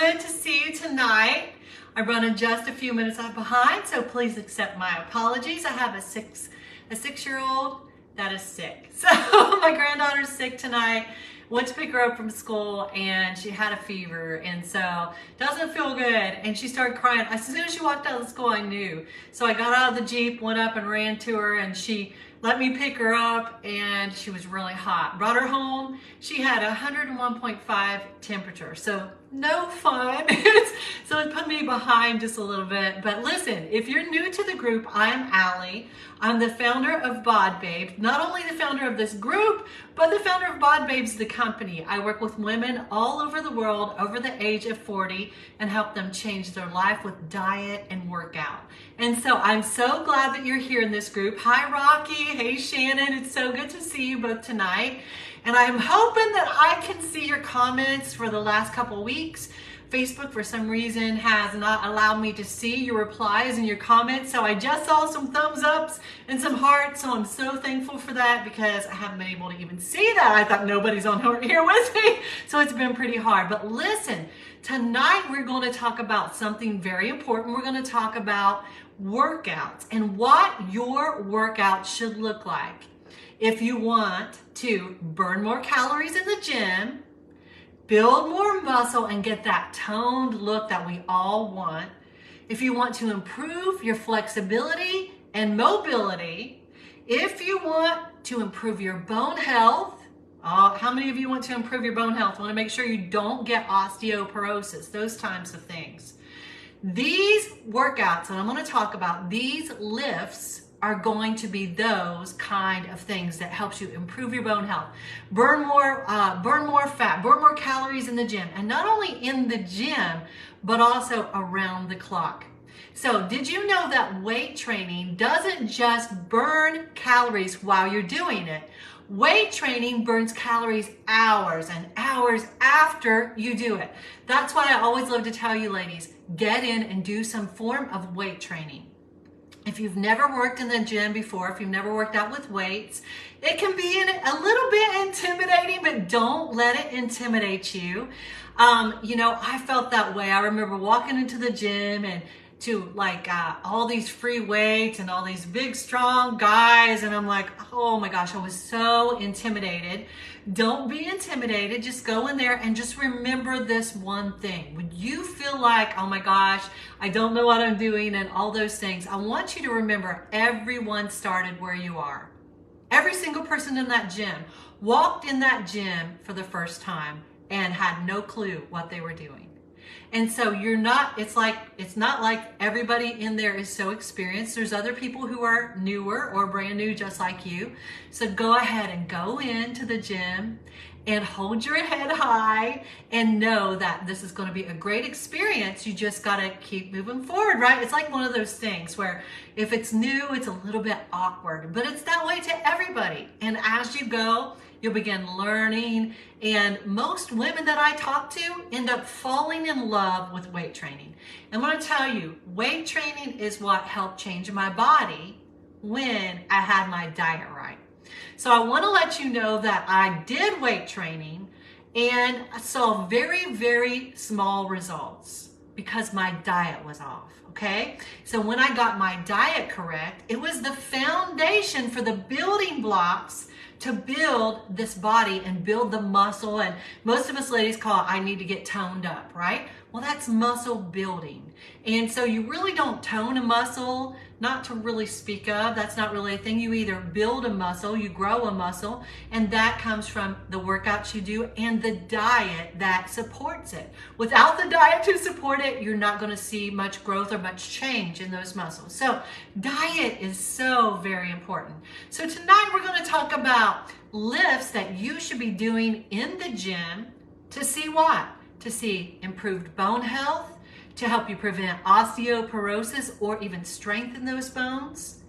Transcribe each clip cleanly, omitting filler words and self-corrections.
good to see you tonight. I'm running just a few minutes behind, so please accept my apologies. I have a six-year-old that is sick. So my granddaughter's sick tonight. Went to pick her up from school and she had a fever, and so doesn't feel good, and she started crying. As soon as she walked out of the school, I knew. So I got out of the Jeep, went up and ran to her, and she let me pick her up, and she was really hot. Brought her home. She had 101.5 temperature, so no fun. So it put me behind just a little bit. But listen, if you're new to the group, I'm Allie. I'm the founder of Bod Babes. Not only the founder of this group, but the founder of Bod Babes, the company. I work with women all over the world over the age of 40 and help them change their life with diet and workout. And so I'm so glad that you're here in this group. Hi, Rocky. Hey, Shannon. It's so good to see you both tonight. And I'm hoping that I can see your comments for the last couple weeks. Facebook, for some reason, has not allowed me to see your replies and your comments. So I just saw some thumbs ups and some hearts. So I'm so thankful for that, because I haven't been able to even see that. I thought nobody's on here with me. So it's been pretty hard. But listen, tonight we're going to talk about something very important. We're going to talk about workouts and what your workout should look like. If you want to burn more calories in the gym, build more muscle, and get that toned look that we all want. If you want to improve your flexibility and mobility. If you want to improve your bone health. How many of you want to improve your bone health? Want to make sure you don't get osteoporosis, those types of things. These workouts that I'm going to talk about, these lifts, are going to be those kind of things that helps you improve your bone health, burn more fat, burn more calories in the gym, and not only in the gym, but also around the clock. So did you know that weight training doesn't just burn calories while you're doing it? Weight training burns calories hours and hours after you do it. That's why I always love to tell you, ladies, get in and do some form of weight training. If you've never worked in the gym before, if you've never worked out with weights, it can be a little bit intimidating, but don't let it intimidate you. I felt that way. I remember walking into the gym and to all these free weights and all these big, strong guys. And I'm like, oh my gosh, I was so intimidated. Don't be intimidated. Just go in there and just remember this one thing. When you feel like, oh my gosh, I don't know what I'm doing and all those things, I want you to remember everyone started where you are. Every single person in that gym walked in that gym for the first time and had no clue what they were doing. And so it's not like everybody in there is so experienced. There's other people who are newer or brand new just like you. So go ahead and go into the gym and hold your head high and know that this is going to be a great experience. You just got to keep moving forward, right? It's like one of those things where if it's new, it's a little bit awkward, but it's that way to everybody. And as you go, you'll begin learning, and most women that I talk to end up falling in love with weight training. And I'm going to tell you, weight training is what helped change my body when I had my diet right. So I want to let you know that I did weight training and I saw very, very small results because my diet was off. Okay, so when I got my diet correct, it was the foundation for the building blocks to build this body and build the muscle. And most of us ladies call it, I need to get toned up, right? Well, that's muscle building. And so you really don't tone a muscle, not to really speak of. That's not really a thing. You either build a muscle, you grow a muscle, and that comes from the workouts you do and the diet that supports it. Without the diet to support it, you're not going to see much growth or much change in those muscles. So diet is so very important. So tonight we're going to talk about lifts that you should be doing in the gym to see what? To see improved bone health, to help you prevent osteoporosis or even strengthen those bones,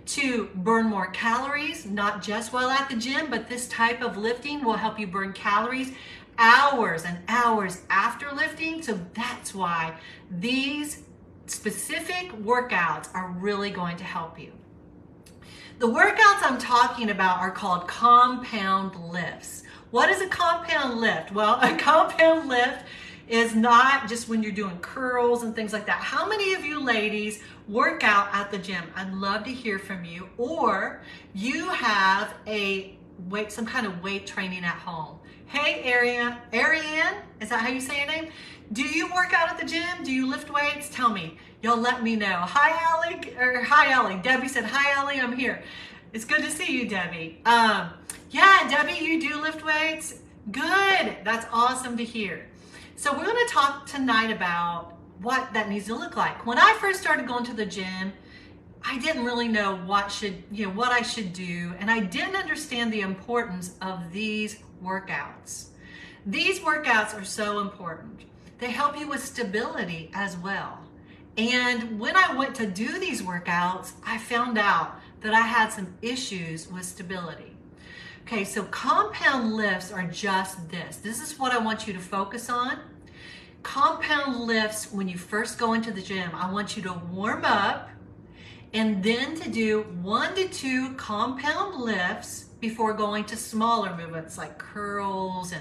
to burn more calories, not just while at the gym, but this type of lifting will help you burn calories hours and hours after lifting. So that's why these specific workouts are really going to help you. The workouts I'm talking about are called compound lifts. What is a compound lift? Well, a compound lift is not just when you're doing curls and things like that. How many of you ladies work out at the gym? I'd love to hear from you. Or you have some kind of weight training at home. Hey, Ariane, is that how you say your name? Do you work out at the gym? Do you lift weights? Tell me. Y'all let me know. Hi, Allie. Debbie said, hi, Allie, I'm here. It's good to see you, Debbie. Yeah, Debbie, you do lift weights? Good. That's awesome to hear. So we're going to talk tonight about what that needs to look like. When I first started going to the gym, I didn't really know what I should do, and I didn't understand the importance of these workouts. These workouts are so important. They help you with stability as well. And when I went to do these workouts, I found out that I had some issues with stability. Okay, so compound lifts are just this. This is what I want you to focus on. Compound lifts, when you first go into the gym, I want you to warm up and then to do 1 to 2 compound lifts before going to smaller movements like curls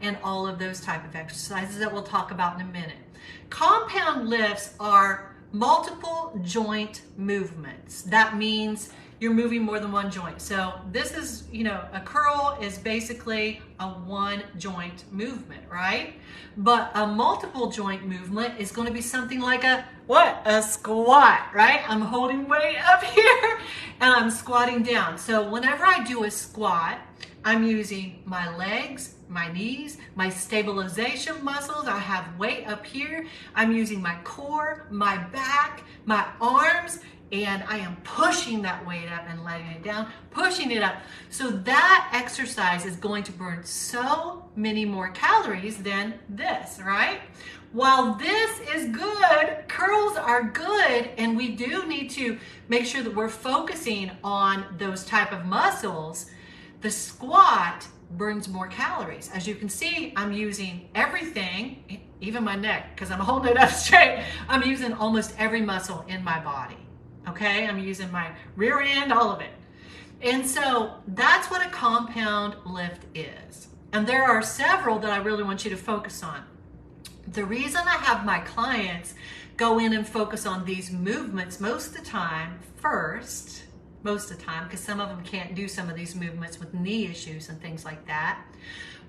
and all of those type of exercises that we'll talk about in a minute. Compound lifts are multiple joint movements. That means you're moving more than one joint. So this is, a curl is basically a one joint movement, right? But a multiple joint movement is going to be something like a squat, right? I'm holding weight up here and I'm squatting down. So whenever I do a squat, I'm using my legs, my knees, my stabilization muscles. I have weight up here. I'm using my core, my back, my arms, and I am pushing that weight up and letting it down, pushing it up. So that exercise is going to burn so many more calories than this, right? While this is good, curls are good, and we do need to make sure that we're focusing on those type of muscles. The squat burns more calories. As you can see, I'm using everything, even my neck, because I'm holding it up straight. I'm using almost every muscle in my body. Okay, I'm using my rear end, all of it. And so that's what a compound lift is. And there are several that I really want you to focus on. The reason I have my clients go in and focus on these movements most of the time, because some of them can't do some of these movements with knee issues and things like that.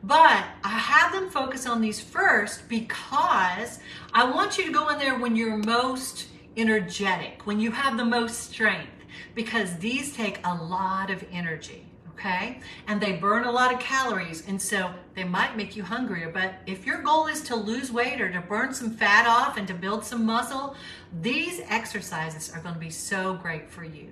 But I have them focus on these first because I want you to go in there when you're most energetic, when you have the most strength, because these take a lot of energy, okay? And they burn a lot of calories, and so they might make you hungrier. But if your goal is to lose weight or to burn some fat off and to build some muscle, these exercises are going to be so great for you.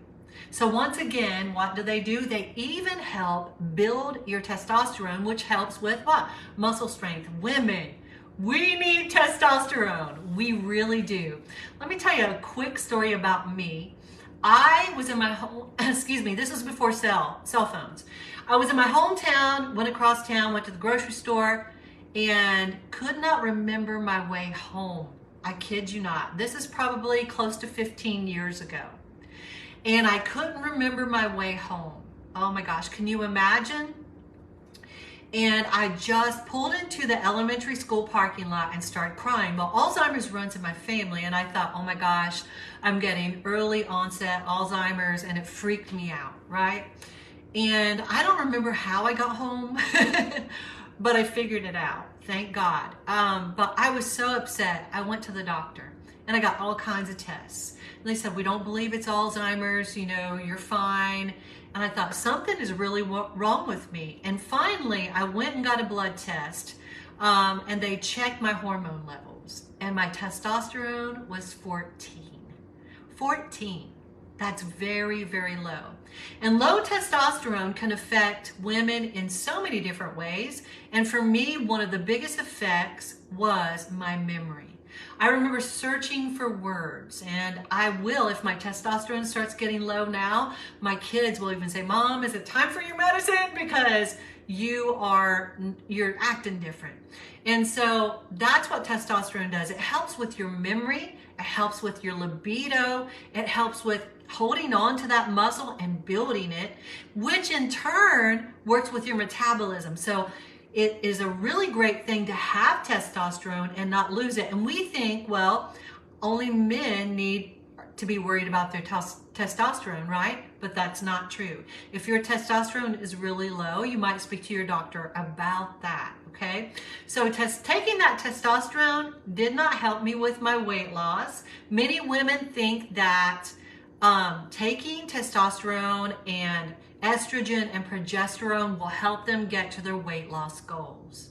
So once again, what do? They even help build your testosterone, which helps with what? Muscle strength. Women, we need testosterone. We really do. Let me tell you a quick story about me. I was in my home, this was before cell phones. I was in my hometown, went across town, went to the grocery store, and could not remember my way home. I kid you not. This is probably close to 15 years ago. And I couldn't remember my way home. Oh my gosh, can you imagine? And I just pulled into the elementary school parking lot and started crying. Well, Alzheimer's runs in my family, and I thought, oh my gosh, I'm getting early onset Alzheimer's, and it freaked me out, right? And I don't remember how I got home, but I figured it out, thank God. But I was so upset. I went to the doctor, and I got all kinds of tests. And they said, we don't believe it's Alzheimer's, you're fine. And I thought, something is really wrong with me. And finally, I went and got a blood test, and they checked my hormone levels. And my testosterone was 14. 14. That's very, very low. And low testosterone can affect women in so many different ways. And for me, one of the biggest effects was my memory. I remember searching for words, and I will, if my testosterone starts getting low now, my kids will even say, Mom, is it time for your medicine? Because you're acting different. And so that's what testosterone does. It helps with your memory. It helps with your libido. It helps with holding on to that muscle and building it, which in turn works with your metabolism. So it is a really great thing to have testosterone and not lose it. And we think, well, only men need to be worried about their testosterone, right? But that's not true. If your testosterone is really low, you might speak to your doctor about that, okay? So taking that testosterone did not help me with my weight loss. Many women think that taking testosterone and estrogen and progesterone will help them get to their weight loss goals.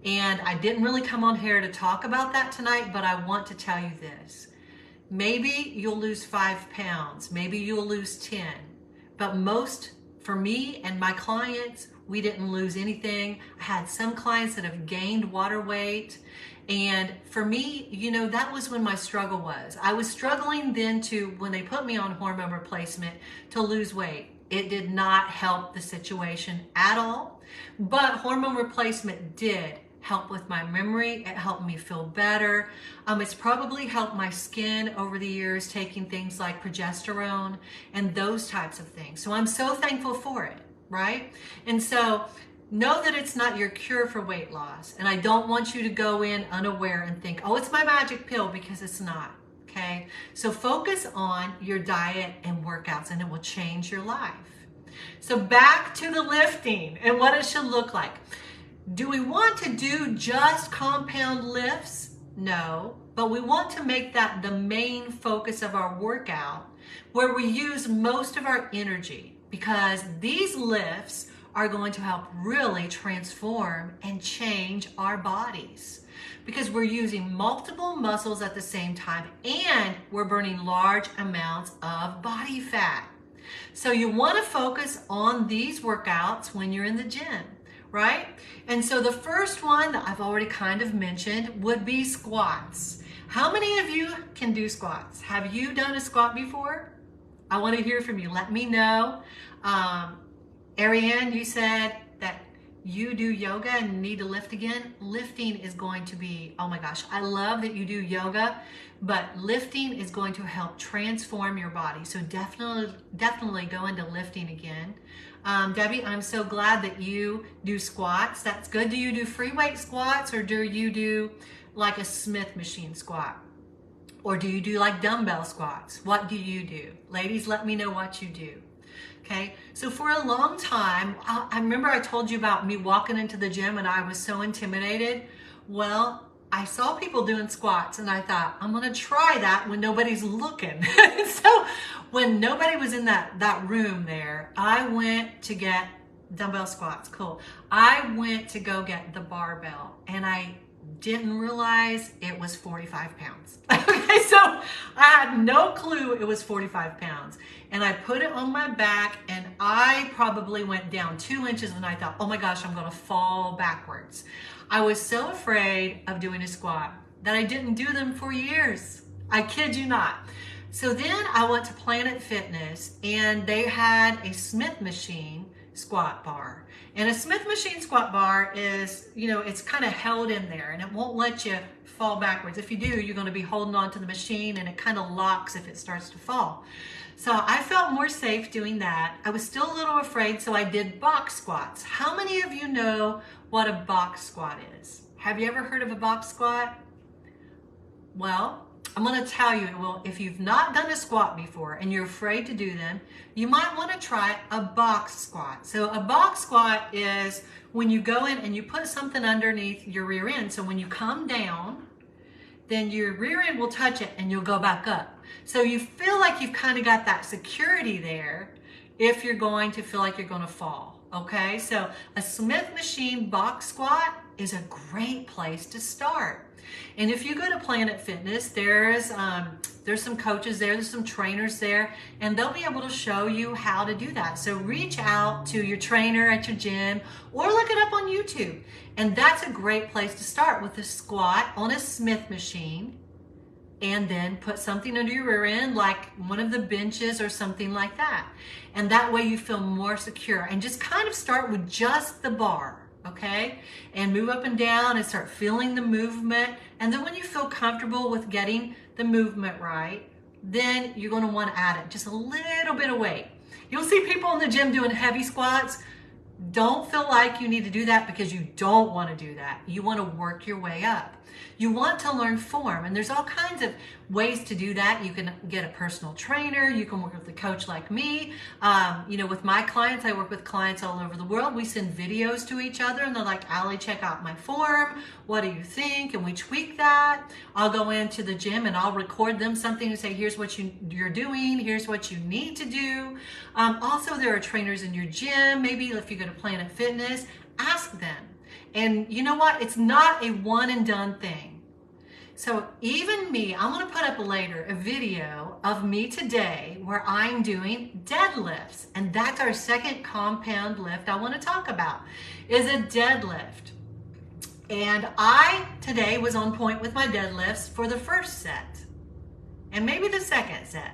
And I didn't really come on here to talk about that tonight, but I want to tell you this. Maybe you'll lose 5 pounds, maybe you'll lose 10, but most, for me and my clients, we didn't lose anything. I had some clients that have gained water weight. And for me, you know, that was when my struggle was. I was struggling then when they put me on hormone replacement, to lose weight. It did not help the situation at all, but hormone replacement did help with my memory. It helped me feel better. It's probably helped my skin over the years, taking things like progesterone and those types of things. So I'm so thankful for it, right? And so know that it's not your cure for weight loss. And I don't want you to go in unaware and think, oh, it's my magic pill, because it's not, okay? So focus on your diet and workouts, and it will change your life. So back to the lifting and what it should look like. Do we want to do just compound lifts? No, but we want to make that the main focus of our workout, where we use most of our energy, because these lifts are going to help really transform and change our bodies, because we're using multiple muscles at the same time and we're burning large amounts of body fat. So you want to focus on these workouts when you're in the gym, right? And so the first one that I've already kind of mentioned would be squats. How many of you can do squats? Have you done a squat before? I want to hear from you. Let me know. Ariane, you said that you do yoga and need to lift again. Lifting is going to be, oh my gosh, I love that you do yoga, but lifting is going to help transform your body. So definitely go into lifting again. Debbie, I'm so glad that you do squats. That's good. Do you do free weight squats, or do you do like a Smith machine squat? Or do you do like dumbbell squats? What do you do? Ladies, let me know what you do. Okay, so for a long time, I remember I told you about me walking into the gym and I was so intimidated. Well, I saw people doing squats and I thought, I'm gonna try that when nobody's looking. So when nobody was in that room there, I went to get dumbbell squats, cool. I went to go get the barbell and I didn't realize it was 45 pounds. Okay, so I had no clue it was 45 pounds. And I put it on my back and I probably went down 2 inches and I thought, oh my gosh, I'm gonna fall backwards. I was so afraid of doing a squat that I didn't do them for years. I kid you not. So then I went to Planet Fitness and they had a Smith machine squat bar. And a Smith machine squat bar is, you know, it's kind of held in there and it won't let you fall backwards. If you do, you're going to be holding on to the machine and it kind of locks if it starts to fall. So I felt more safe doing that. I was still a little afraid, so I did box squats. How many of you know what a box squat is? Have you ever heard of a box squat? Well, I'm going to tell you, well, if you've not done a squat before and you're afraid to do them, you might want to try a box squat. So a box squat is when you go in and you put something underneath your rear end. So when you come down, then your rear end will touch it and you'll go back up. So you feel like you've kind of got that security there if you're going to feel like you're going to fall. Okay, so a Smith machine box squat is a great place to start. And if you go to Planet Fitness, there's some coaches there, there's some trainers there, and they'll be able to show you how to do that. So reach out to your trainer at your gym or look it up on YouTube. And that's a great place to start, with a squat on a Smith machine, and then put something under your rear end, like one of the benches or something like that. And that way you feel more secure. And just kind of start with just the bar. Okay, and move up and down and start feeling the movement. And then when you feel comfortable with getting the movement right, then you're going to want to add it just a little bit of weight. You'll see people in the gym doing heavy squats. Don't feel like you need to do that because you don't want to do that. You want to work your way up. You want to learn form, and there's all kinds of ways to do that. You can get a personal trainer. You can work with a coach like me. With my clients, I work with clients all over the world. We send videos to each other, and they're like, Allie, check out my form. What do you think? And we tweak that. I'll go into the gym and I'll record them something and say, here's what you're doing. Here's what you need to do. Also, there are trainers in your gym. Maybe if you go to Planet Fitness, ask them. And you know what? It's not a one and done thing. So even me, I'm going to put up later a video of me today where I'm doing deadlifts. And that's our second compound lift I want to talk about, is a deadlift. And I today was on point with my deadlifts for the first set and maybe the second set.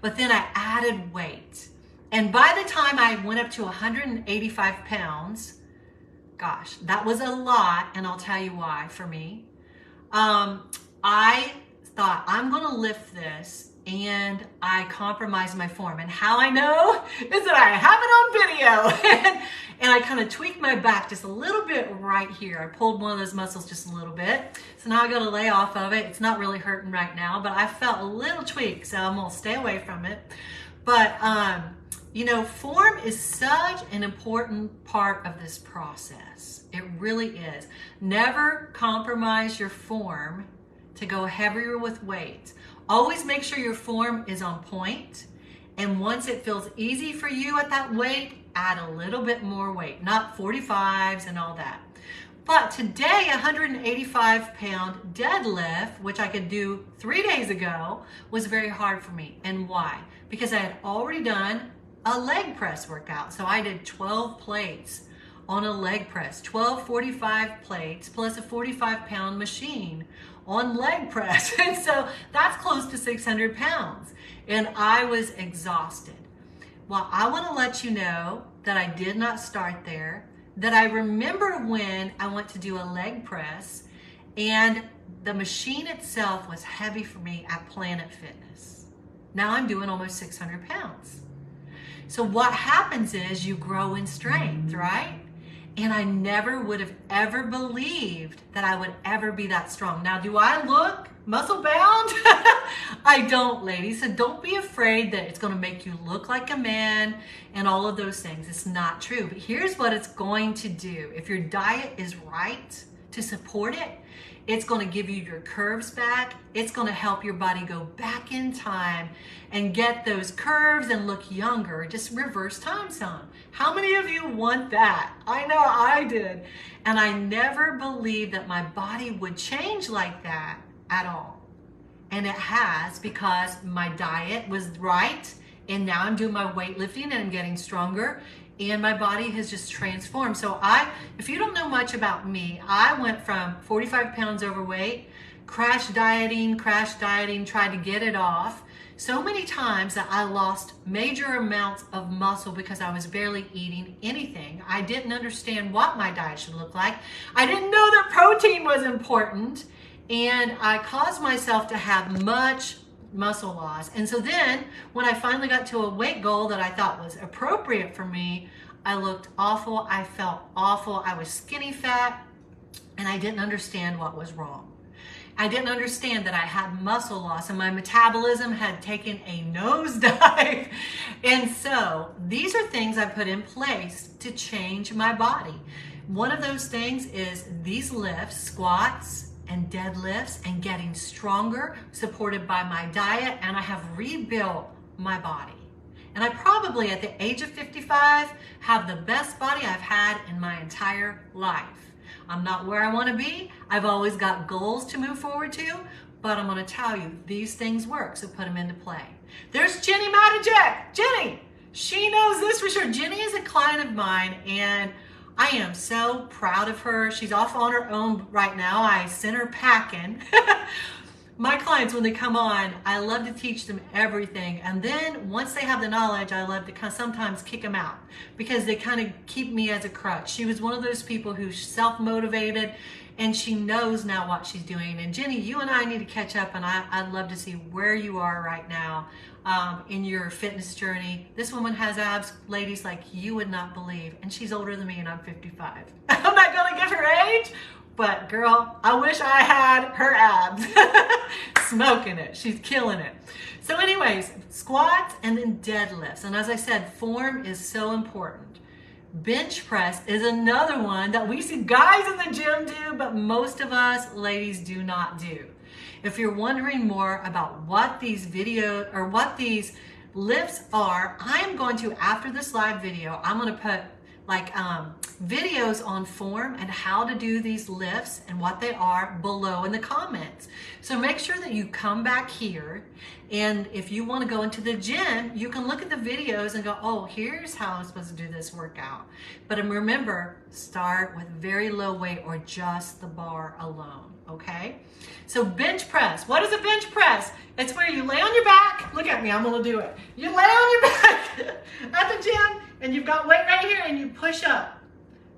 But then I added weight. And by the time I went up to 185 pounds, gosh, that was a lot, and I'll tell you why for me. I thought, I'm going to lift this, and I compromised my form. And how I know is that I have it on video. And I kind of tweaked my back just a little bit right here. I pulled one of those muscles just a little bit. So now I got to lay off of it. It's not really hurting right now, but I felt a little tweak, so I'm going to stay away from it. But, form is such an important part of this process. It really is. Never compromise your form to go heavier with weight. Always make sure your form is on point. And once it feels easy for you at that weight, add a little bit more weight, not 45s and all that. But today, 185-pound deadlift, which I could do 3 days ago, was very hard for me. And why? Because I had already done a leg press workout. So I did 12 plates on a leg press, 12 45 plates plus a 45-pound machine on leg press. And so that's close to 600 pounds. And I was exhausted. Well, I want to let you know that I did not start there, that I remember when I went to do a leg press and the machine itself was heavy for me at Planet Fitness. Now I'm doing almost 600 pounds. So what happens is you grow in strength, right? And I never would have ever believed that I would ever be that strong. Now, do I look muscle bound? I don't, ladies. So don't be afraid that it's going to make you look like a man and all of those things. It's not true. But here's what it's going to do. If your diet is right to support it, it's going to give you your curves back. It's going to help your body go back in time and get those curves and look younger. Just reverse time zone. How many of you want that? I know I did. And I never believed that my body would change like that at all. And it has, because my diet was right. And now I'm doing my weightlifting and I'm getting stronger. And my body has just transformed. So if you don't know much about me, I went from 45 pounds overweight, crash dieting, tried to get it off so many times that I lost major amounts of muscle because I was barely eating anything. I didn't understand what my diet should look like. I didn't know that protein was important. And I caused myself to have much muscle loss. And so then when I finally got to a weight goal that I thought was appropriate for me, I looked awful. I felt awful. I was skinny fat, and I didn't understand what was wrong. I didn't understand that I had muscle loss and my metabolism had taken a nosedive. And so these are things I put in place to change my body. One of those things is these lifts, squats, and deadlifts, and getting stronger, supported by my diet, and I have rebuilt my body. And I probably, at the age of 55, have the best body I've had in my entire life. I'm not where I want to be. I've always got goals to move forward to, but I'm going to tell you, these things work, so put them into play. There's Jenny Matajek. Jenny, she knows this for sure. Jenny is a client of mine, and I am so proud of her. She's off on her own right now. I sent her packing. my clients, when they come on, I love to teach them everything. And then once they have the knowledge, I love to kind of sometimes kick them out because they kind of keep me as a crutch. She was one of those people who's self-motivated and she knows now what she's doing. And Jenny, you and I need to catch up, and I'd love to see where you are right now in your fitness journey. This woman has abs, ladies, like you would not believe. And she's older than me and I'm 55. I'm not gonna give her age, but girl, I wish I had her abs. Smoking it, she's killing it. So anyways, squats and then deadlifts. And as I said, form is so important. Bench press is another one that we see guys in the gym do, but most of us ladies do not do. If you're wondering more about what these videos or what these lifts are, I am going to, after this live video, I'm going to put like videos on form and how to do these lifts and what they are below in the comments. So make sure that you come back here, and if you want to go into the gym, you can look at the videos and go, oh, here's how I'm supposed to do this workout. But remember, start with very low weight or just the bar alone, okay? So bench press, what is a bench press? It's where you lay on your back. Look at me, I'm gonna do it. You lay on your back at the gym, and you've got weight right here, and you push up,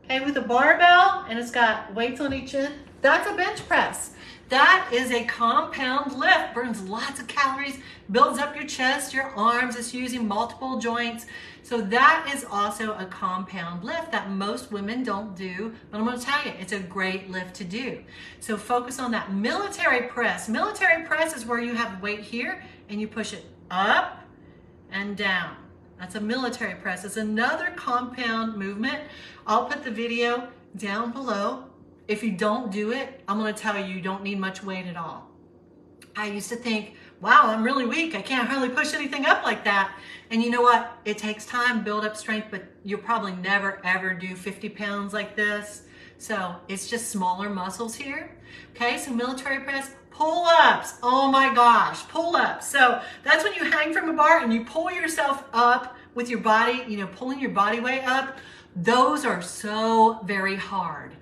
okay, with a barbell, and it's got weights on each end. That's a bench press. That is a compound lift, burns lots of calories, builds up your chest, your arms, it's using multiple joints. So that is also a compound lift that most women don't do, but I'm gonna tell you, it's a great lift to do. So focus on that. Military press. Military press is where you have weight here and you push it up and down. That's a military press. It's another compound movement. I'll put the video down below. If you don't do it, I'm gonna tell you, you don't need much weight at all. I used to think, wow, I'm really weak. I can't hardly push anything up like that. And you know what? It takes time, build up strength, but you'll probably never ever do 50 pounds like this. So it's just smaller muscles here. Okay, so military press, pull-ups. Oh my gosh, pull-ups. So that's when you hang from a bar and you pull yourself up with your body, you know, pulling your body weight up. Those are so very hard.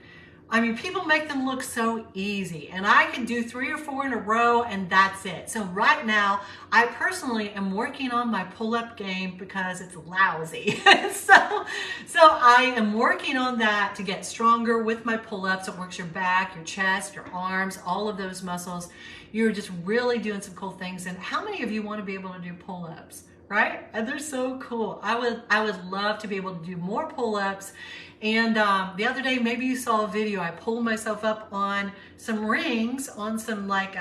I mean, people make them look so easy, and I can do 3 or 4 in a row and that's it. So right now, I personally am working on my pull-up game because it's lousy. so I am working on that to get stronger with my pull-ups. It works your back, your chest, your arms, all of those muscles. You're just really doing some cool things. And how many of you want to be able to do pull-ups? Right? And they're so cool. I would love to be able to do more pull-ups. And the other day, maybe you saw a video, I pulled myself up on some rings, on some like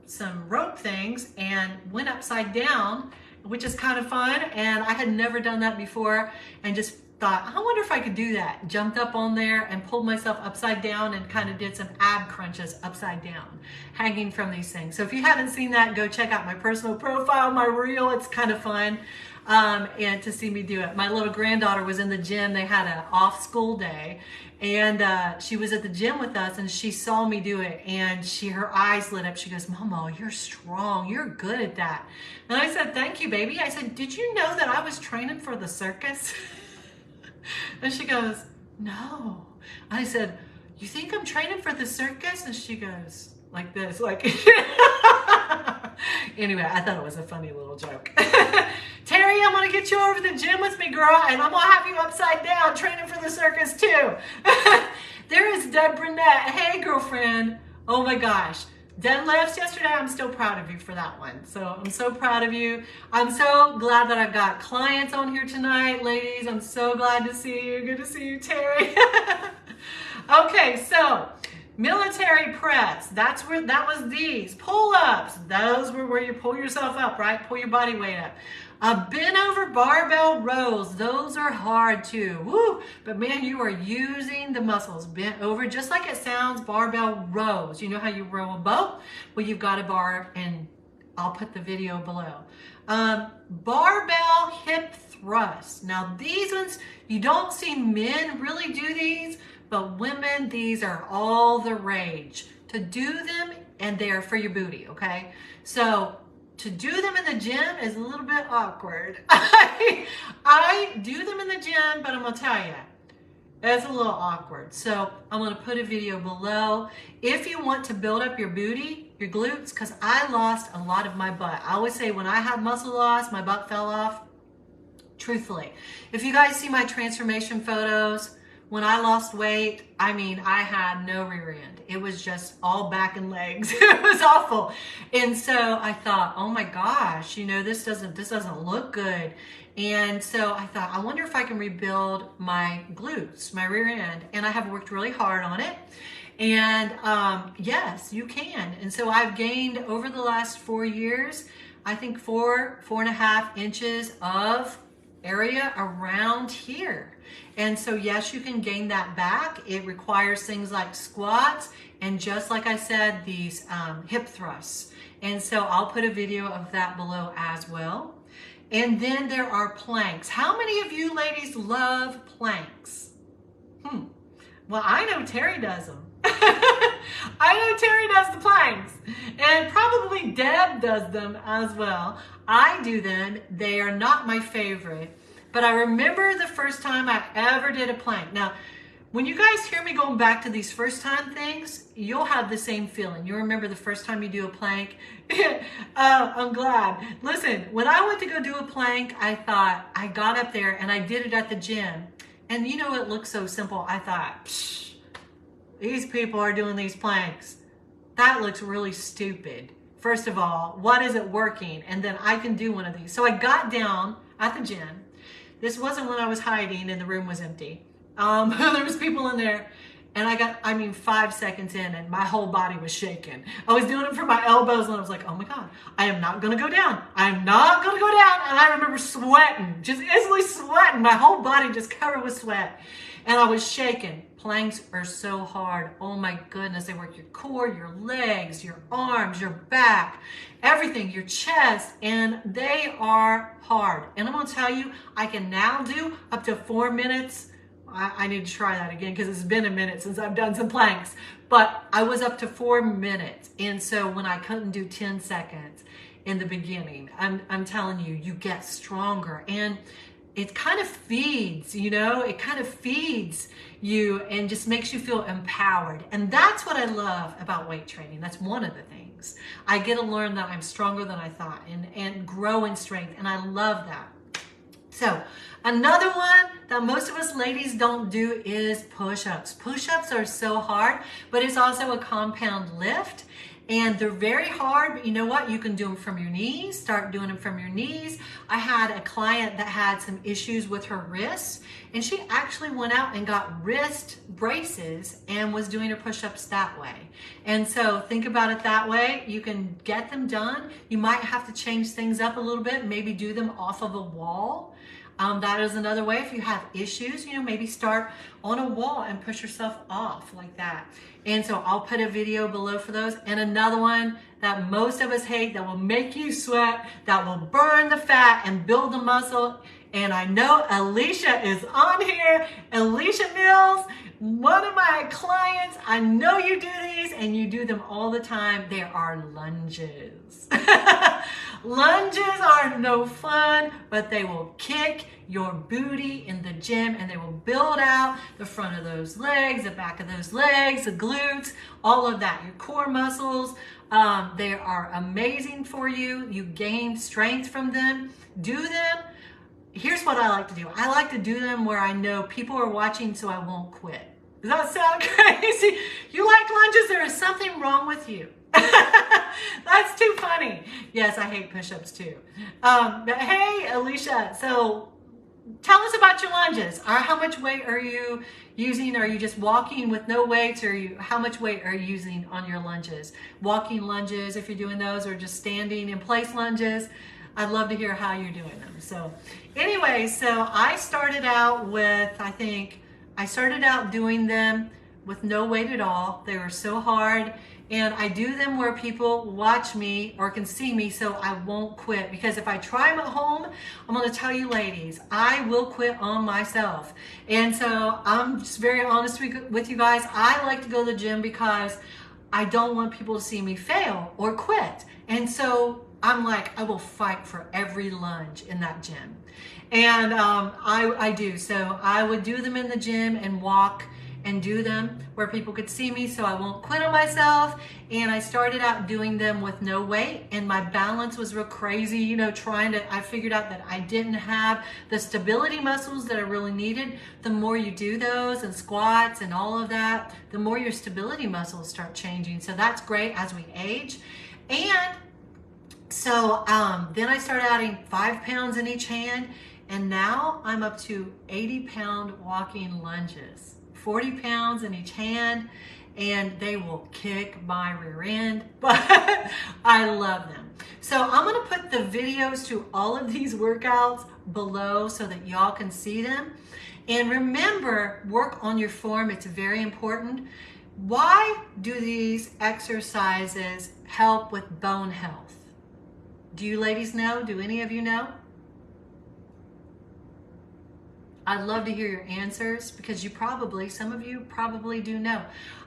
some rope things, and went upside down, which is kind of fun. And I had never done that before, and just thought, I wonder if I could do that. Jumped up on there and pulled myself upside down and kind of did some ab crunches upside down, hanging from these things. So if you haven't seen that, go check out my personal profile, my reel. It's kind of fun. And to see me do it. My little granddaughter was in the gym. They had an off school day, and she was at the gym with us, and she saw me do it, and her eyes lit up. She goes, Mama, you're strong. You're good at that. And I said, thank you, baby. I said, did you know that I was training for the circus? And she goes, no. I said, you think I'm training for the circus? And she goes like this, like, anyway, I thought it was a funny little joke. Terry, I'm gonna get you over to the gym with me, girl, and I'm gonna have you upside down training for the circus too. There is Deb Burnett. Hey, girlfriend. Oh my gosh. Deadlifts yesterday, I'm still proud of you for that one. So I'm so proud of you. I'm so glad that I've got clients on here tonight, ladies. I'm so glad to see you. Good to see you, Terry. Okay, so military press, that was these. Pull-ups, those were where you pull yourself up, right? Pull your body weight up. Bent over barbell rows, those are hard too. Woo! But man, you are using the muscles. Bent over, just like it sounds, barbell rows. You know how you row a boat? Well, you've got a bar, and I'll put the video below. Barbell hip thrusts. Now these ones, you don't see men really do these, but women, these are all the rage. To do them, and they are for your booty, okay? So to do them in the gym is a little bit awkward. I do them in the gym, but I'm gonna tell you, It's a little awkward. So I'm going to put a video below. If you want to build up your booty, your glutes, because I lost a lot of my butt. I always say when I had muscle loss, my butt fell off. Truthfully, if you guys see my transformation photos, when I lost weight, I mean, I had no rear end. It was just all back and legs. It was awful. And so I thought, oh my gosh, you know, this doesn't look good. And so I thought, I wonder if I can rebuild my glutes, my rear end. And I have worked really hard on it. And yes, you can. And so I've gained over the last 4 years, I think 4.5 inches of area around here. And so yes, you can gain that back. It requires things like squats and, just like I said, these hip thrusts. And so I'll put a video of that below as well. And then there are planks. How many of you ladies love planks? Well, I know Terry does them. I know Terry does the planks, and probably Deb does them as well. I do them. They are not my favorite, but I remember the first time I ever did a plank. Now, when you guys hear me going back to these first time things, you'll have the same feeling. You remember the first time you do a plank. I'm glad. Listen, when I went to go do a plank, I thought, I got up there and I did it at the gym. And you know, it looked so simple. I thought, psh, these people are doing these planks. That looks really stupid. First of all, what is it working? And then I can do one of these. So I got down at the gym. This wasn't when I was hiding and the room was empty. There was people in there, and I got, 5 seconds in and my whole body was shaking. I was doing it from my elbows and I was like, oh my God, I am not gonna go down. I'm not gonna go down. And I remember sweating, just instantly sweating. My whole body just covered with sweat. And I was shaking. Planks are so hard. Oh my goodness, they work your core, your legs, your arms, your back, everything, your chest, and they are hard. And I'm gonna tell you, I can now do up to 4 minutes. I need to try that again because it's been a minute since I've done some planks, but I was up to 4 minutes. And so when I couldn't do 10 seconds in the beginning, I'm telling you, you get stronger, and it kind of feeds, you know, it kind of feeds you and just makes you feel empowered. And that's what I love about weight training. That's one of the things. I get to learn that I'm stronger than I thought and grow in strength. And I love that. So another one that most of us ladies don't do is push-ups. Push-ups are so hard, but it's also a compound lift. And they're very hard, but you know what? You can do them from your knees. Start doing them from your knees. I had a client that had some issues with her wrists, and she actually went out and got wrist braces and was doing her push-ups that way. And so think about it that way. You can get them done. You might have to change things up a little bit, maybe do them off of a wall. That is another way. If you have issues, you know, maybe start on a wall and push yourself off like that. And so I'll put a video below for those. And another one that most of us hate, that will make you sweat, that will burn the fat and build the muscle. And I know Alicia is on here. Alicia Mills, one of my clients. I know you do these and you do them all the time. There are lunges. Lunges are no fun, but they will kick your booty in the gym, and they will build out the front of those legs, the back of those legs, the glutes, all of that, your core muscles. They are amazing for you. You gain strength from them. Do them. Here's what I like to do. I like to do them where I know people are watching, so I won't quit. Does that sound crazy? You like lunges? There is something wrong with you. That's too funny. Yes, I hate push-ups too. But hey, Alicia, so tell us about your lunges. How much weight are you using? Are you just walking with no weights, or how much weight are you using on your lunges? Walking lunges, if you're doing those, or just standing in place lunges. I'd love to hear how you're doing them. So anyway, so I started out with, I started out doing them with no weight at all. They were so hard. And I do them where people watch me or can see me, so I won't quit. Because if I try them at home, I'm going to tell you ladies, I will quit on myself. And so I'm just very honest with you guys. I like to go to the gym because I don't want people to see me fail or quit. And so I'm like, I will fight for every lunge in that gym. And I do. So I would do them in the gym and walk and do them where people could see me so I won't quit on myself. And I started out doing them with no weight, and my balance was real crazy, you know, I figured out that I didn't have the stability muscles that I really needed. The more you do those and squats and all of that, the more your stability muscles start changing. So that's great as we age. And so then I started adding 5 pounds in each hand, and now I'm up to 80-pound walking lunges. 40 pounds in each hand, and they will kick my rear end, but I love them. So I'm gonna put the videos to all of these workouts below so that y'all can see them. And remember, work on your form, it's very important. Why do these exercises help with bone health? Do you ladies know? Do any of you know? I'd love to hear your answers because some of you probably do know.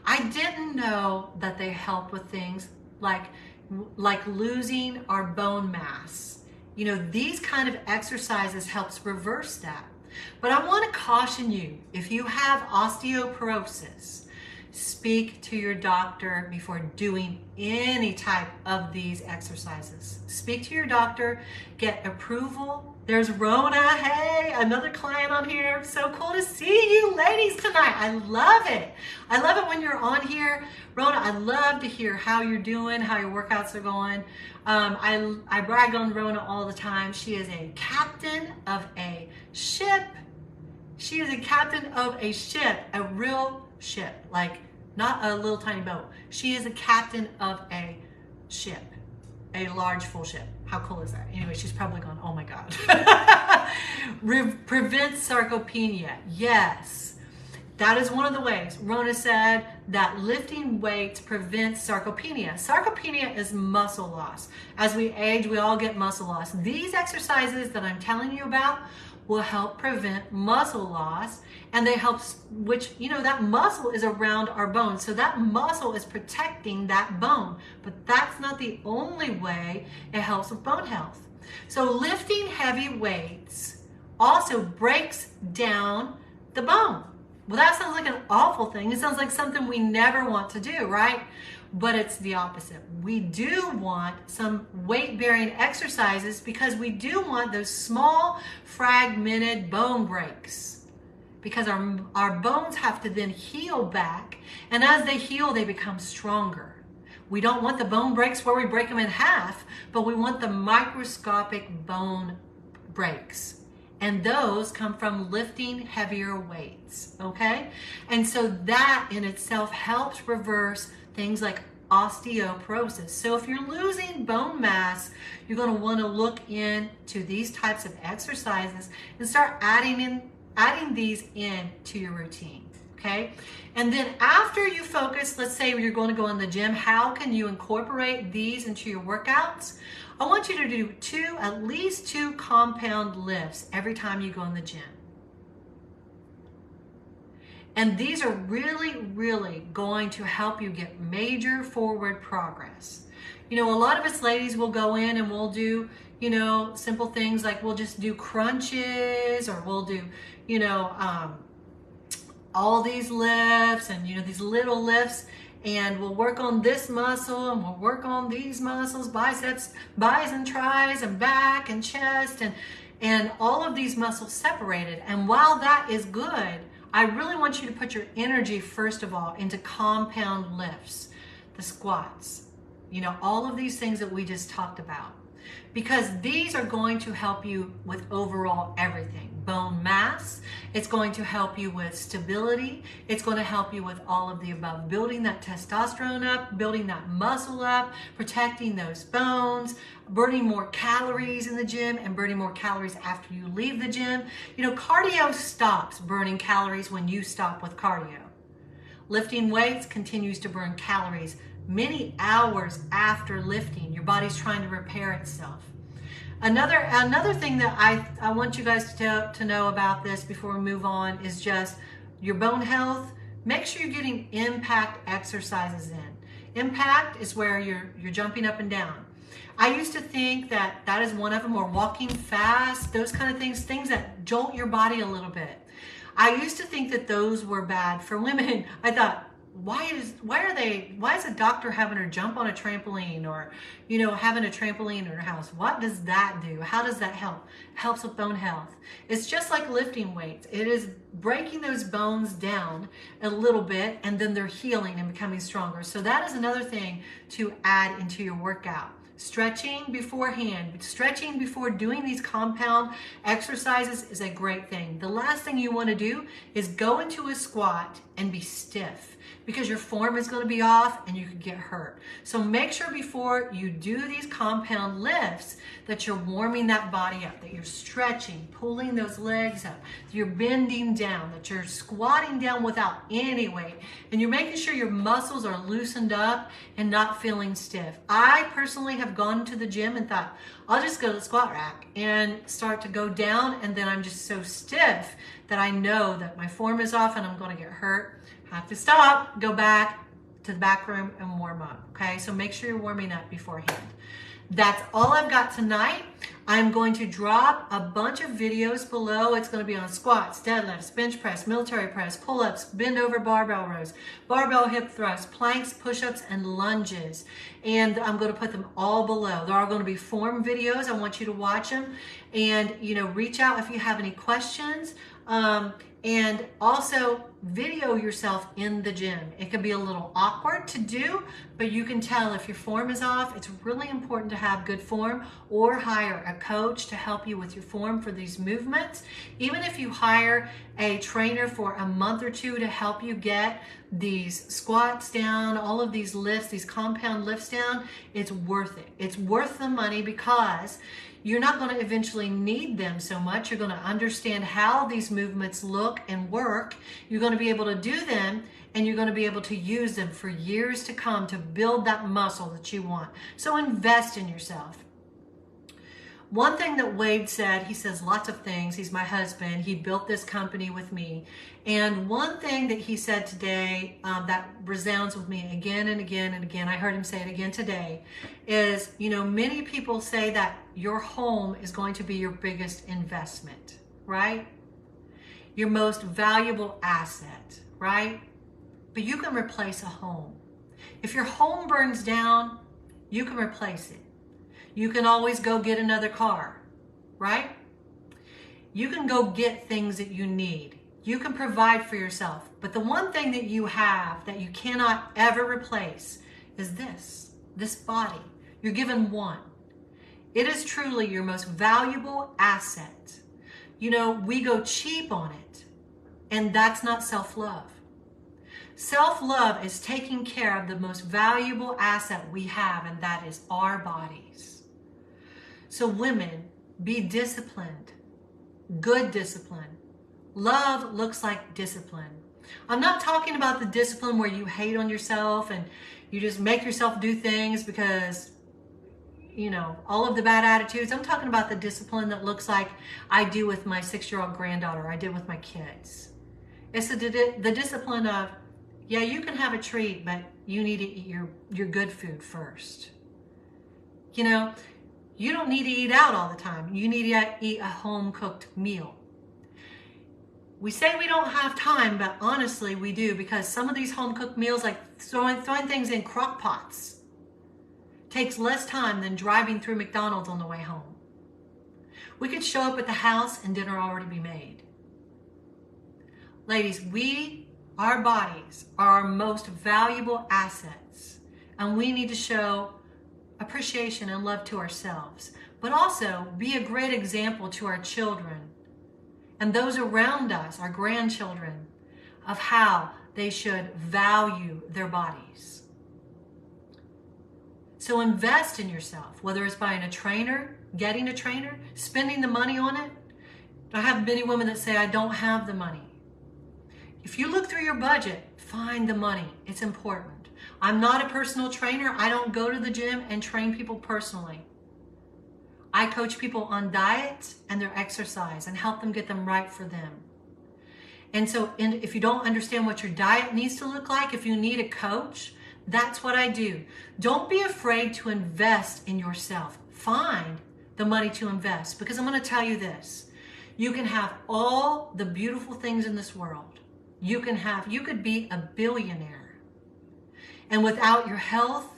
I didn't know that they help with things like losing our bone mass. You know, these kind of exercises helps reverse that. But I want to caution you, if you have osteoporosis, speak to your doctor before doing any type of these exercises. Speak to your doctor, get approval. There's Rona, hey, another client on here. So cool to see you ladies tonight. I love it. I love it when you're on here. Rona, I love to hear how you're doing, how your workouts are going. I brag on Rona all the time. She is a captain of a ship. She is a captain of a ship, a real ship, like not a little tiny boat. She is a captain of a ship, a large full ship. How cool is that? Anyway, she's probably going, oh my God. Prevents sarcopenia. Yes, that is one of the ways. Rona said that lifting weights prevents sarcopenia. Sarcopenia is muscle loss. As we age, we all get muscle loss. These exercises that I'm telling you about will help prevent muscle loss, and they help, which, you know, that muscle is around our bones, so that muscle is protecting that bone, but that's not the only way it helps with bone health. So lifting heavy weights also breaks down the bone. Well, that sounds like an awful thing. It sounds like something we never want to do, right? But it's the opposite. We do want some weight-bearing exercises because we do want those small fragmented bone breaks, because our bones have to then heal back, and as they heal, they become stronger. We don't want the bone breaks where we break them in half, but we want the microscopic bone breaks. And those come from lifting heavier weights, okay? And so that in itself helps reverse things like osteoporosis. So if you're losing bone mass, you're going to want to look into these types of exercises and start adding these in to your routine, okay? And then after you focus, let's say you're going to go in the gym, how can you incorporate these into your workouts? I want you to do at least two compound lifts every time you go in the gym. And these are really, really going to help you get major forward progress. You know, a lot of us ladies will go in and we'll do, you know, simple things like we'll just do crunches, or we'll do, you know, all these lifts and, you know, these little lifts, and we'll work on this muscle and we'll work on these muscles, biceps, bis and tris, and back and chest, and all of these muscles separated. And while that is good, I really want you to put your energy, first of all, into compound lifts, the squats, you know, all of these things that we just talked about, because these are going to help you with overall everything. Bone mass, it's going to help you with stability, it's going to help you with all of the above, building that testosterone up, building that muscle up, protecting those bones, burning more calories in the gym and burning more calories after you leave the gym. You know, cardio stops burning calories when you stop with cardio. Lifting weights continues to burn calories many hours after lifting. Your body's trying to repair itself. Another thing that I want you guys to know about this before we move on is just your bone health. Make sure you're getting impact exercises in. Impact is where you're jumping up and down. I used to think that that is one of them, or walking fast, those kind of things that jolt your body a little bit. I used to think that those were bad for women. I thought, why is a doctor having her jump on a trampoline, or having a trampoline in her house? What does that do? How does that help? Helps with bone health. It's just like lifting weights. It is breaking those bones down a little bit, and then they're healing and becoming stronger. So that is another thing to add into your workout. Stretching beforehand, stretching before doing these compound exercises is a great thing. The last thing you want to do is go into a squat and be stiff, because your form is going to be off and you could get hurt. So make sure before you do these compound lifts that you're warming that body up, that you're stretching, pulling those legs up, that you're bending down, that you're squatting down without any weight, and you're making sure your muscles are loosened up and not feeling stiff. I personally have gone to the gym and thought, I'll just go to the squat rack and start to go down, and then I'm just so stiff that I know that my form is off and I'm going to get hurt. Have to stop, go back to the back room and warm up. Okay, so make sure you're warming up beforehand. That's all I've got tonight. I'm going to drop a bunch of videos below. It's going to be on squats, deadlifts, bench press, military press, pull-ups, bend over barbell rows, barbell hip thrusts, planks, push-ups, and lunges. And I'm going to put them all below. They're all going to be form videos. I want you to watch them, and reach out if you have any questions. And also video yourself in the gym. It can be a little awkward to do, but you can tell if your form is off. It's really important to have good form, or hire a coach to help you with your form for these movements. Even if you hire a trainer for a month or two to help you get these squats down, all of these lifts, these compound lifts down, it's worth it. It's worth the money, because you're not going to eventually need them so much. You're going to understand how these movements look and work. You're going to be able to do them, and you're going to be able to use them for years to come to build that muscle that you want. So invest in yourself. One thing that Wade said, he says lots of things. He's my husband. He built this company with me. And one thing that he said today that resounds with me again and again and again, I heard him say it again today, is, many people say that your home is going to be your biggest investment, right? Your most valuable asset, right? But you can replace a home. If your home burns down, you can replace it. You can always go get another car, right? You can go get things that you need. You can provide for yourself. But the one thing that you have that you cannot ever replace is this body. You're given one. It is truly your most valuable asset. We go cheap on it, and that's not self-love. Self-love is taking care of the most valuable asset we have, and that is our bodies. So women, be disciplined. Good discipline. Love looks like discipline. I'm not talking about the discipline where you hate on yourself and you just make yourself do things because, all of the bad attitudes. I'm talking about the discipline that looks like I do with my 6-year-old granddaughter, I did with my kids. It's the discipline of, yeah, you can have a treat, but you need to eat your good food first. You don't need to eat out all the time. You need to eat a home-cooked meal. We say we don't have time, but honestly we do, because some of these home-cooked meals, like throwing things in crock pots, takes less time than driving through McDonald's on the way home. We could show up at the house and dinner already be made. Ladies, our bodies are our most valuable assets, and we need to show appreciation and love to ourselves, but also be a great example to our children and those around us, our grandchildren, of how they should value their bodies. So invest in yourself, whether it's buying a trainer, getting a trainer, spending the money on it. I have many women that say, I don't have the money. If you look through your budget, find the money. It's important. I'm not a personal trainer. I don't go to the gym and train people personally. I coach people on diet and their exercise and help them get them right for them. And so if you don't understand what your diet needs to look like, if you need a coach, That's what I do. Don't be afraid to invest in yourself. Find the money to invest, because I'm going to tell you this. You can have all the beautiful things in this world. You could be a billionaire. And without your health,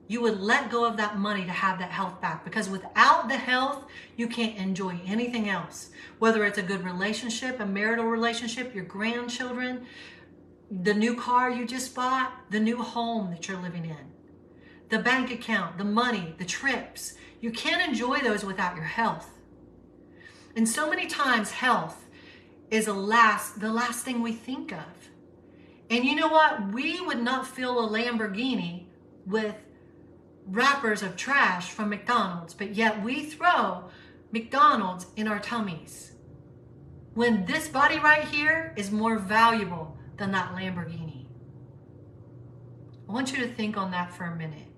you would let go of that money to have that health back, because without the health, you can't enjoy anything else. Whether it's a good relationship, a marital relationship, your grandchildren, the new car you just bought, the new home that you're living in, the bank account, the money, the trips. You can't enjoy those without your health. And so many times health is the last thing we think of. And you know what? We would not fill a Lamborghini with wrappers of trash from McDonald's, but yet we throw McDonald's in our tummies, when this body right here is more valuable than that Lamborghini. I want you to think on that for a minute.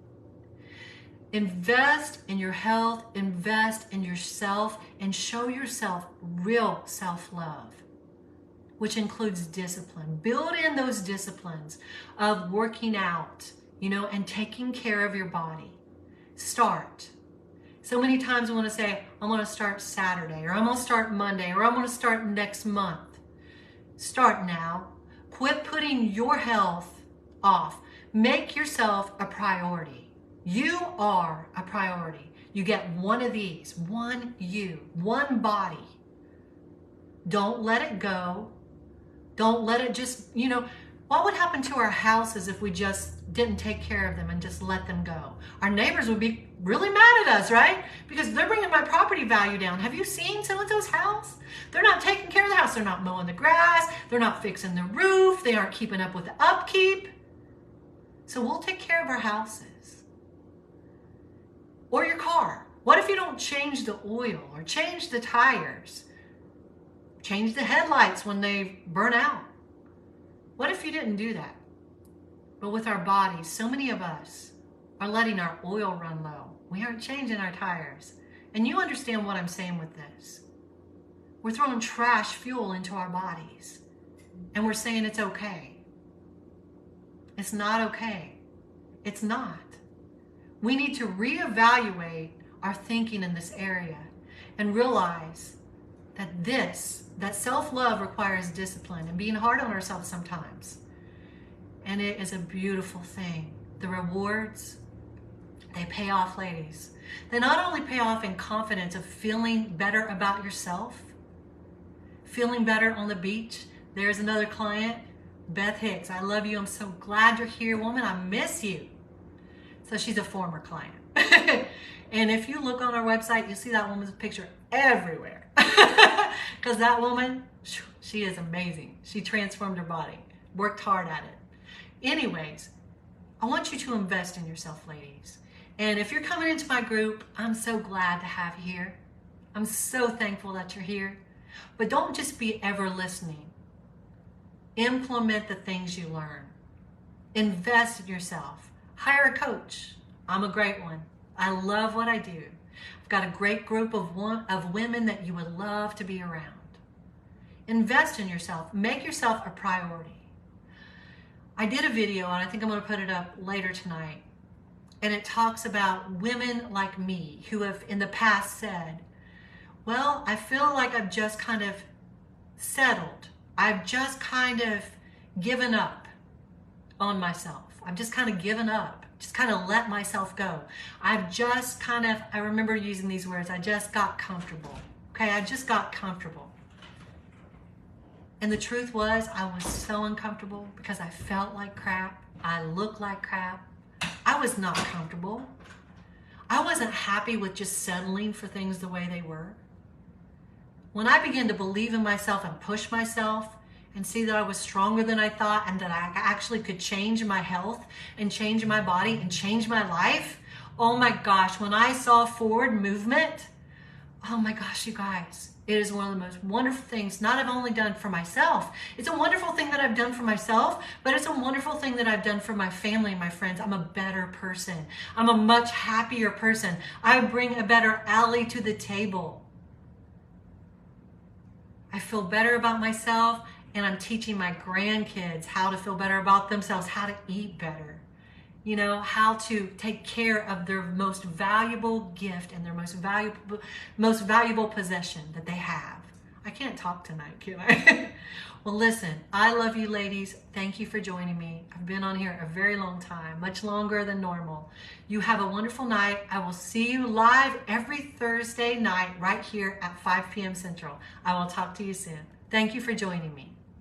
Invest in your health, invest in yourself, and show yourself real self-love, which includes discipline. Build in those disciplines of working out, and taking care of your body. Start. So many times we want to say, I'm going to start Saturday, or I'm going to start Monday, or I'm going to start next month. Start now. Quit putting your health off. Make yourself a priority. You are a priority. You get one of these, one you, one body. Don't let it go. Don't let it just, what would happen to our houses if we just didn't take care of them and just let them go? Our neighbors would be really mad at us, right? Because they're bringing my property value down. Have you seen so-and-so's house? They're not taking care of the house. They're not mowing the grass. They're not fixing the roof. They aren't keeping up with the upkeep. So we'll take care of our houses. Or your car. What if you don't change the oil or change the tires? Change the headlights when they burn out. What if you didn't do that? But with our bodies, so many of us are letting our oil run low. We aren't changing our tires. And you understand what I'm saying with this. We're throwing trash fuel into our bodies. And we're saying it's okay. It's not okay. It's not. We need to reevaluate our thinking in this area and realize that self-love requires discipline and being hard on ourselves sometimes. And it is a beautiful thing. The rewards, they pay off, ladies. They not only pay off in confidence of feeling better about yourself, feeling better on the beach. There's another client, Beth Hicks. I love you. I'm so glad you're here, woman. I miss you. So she's a former client. And if you look on our website, you'll see that woman's picture everywhere. Because that woman, she is amazing. She transformed her body, worked hard at it. Anyways, I want you to invest in yourself, ladies. And if you're coming into my group, I'm so glad to have you here. I'm so thankful that you're here. But don't just be ever listening. Implement the things you learn. Invest in yourself. Hire a coach. I'm a great one. I love what I do. I've got a great group of women that you would love to be around. Invest in yourself. Make yourself a priority. I did a video, and I think I'm going to put it up later tonight, and it talks about women like me who have in the past said, well, I feel like I've just kind of settled. I've just kind of given up on myself. I've just kind of given up, just kind of let myself go. I've just kind of, I remember using these words, I just got comfortable. Okay, I just got comfortable. And the truth was, I was so uncomfortable because I felt like crap. I looked like crap. I was not comfortable. I wasn't happy with just settling for things the way they were. When I began to believe in myself and push myself and see that I was stronger than I thought and that I actually could change my health and change my body and change my life, oh my gosh, when I saw forward movement, oh my gosh, you guys, it is one of the most wonderful things, not I've only done for myself. It's a wonderful thing that I've done for myself, but it's a wonderful thing that I've done for my family and my friends. I'm a better person. I'm a much happier person. I bring a better ally to the table. I feel better about myself, and I'm teaching my grandkids how to feel better about themselves, how to eat better, you know, how to take care of their most valuable gift and their most valuable possession that they have. I can't talk tonight, can I? Well, listen, I love you ladies. Thank you for joining me. I've been on here a very long time, much longer than normal. You have a wonderful night. I will see you live every Thursday night right here at 5 p.m. Central. I will talk to you soon. Thank you for joining me.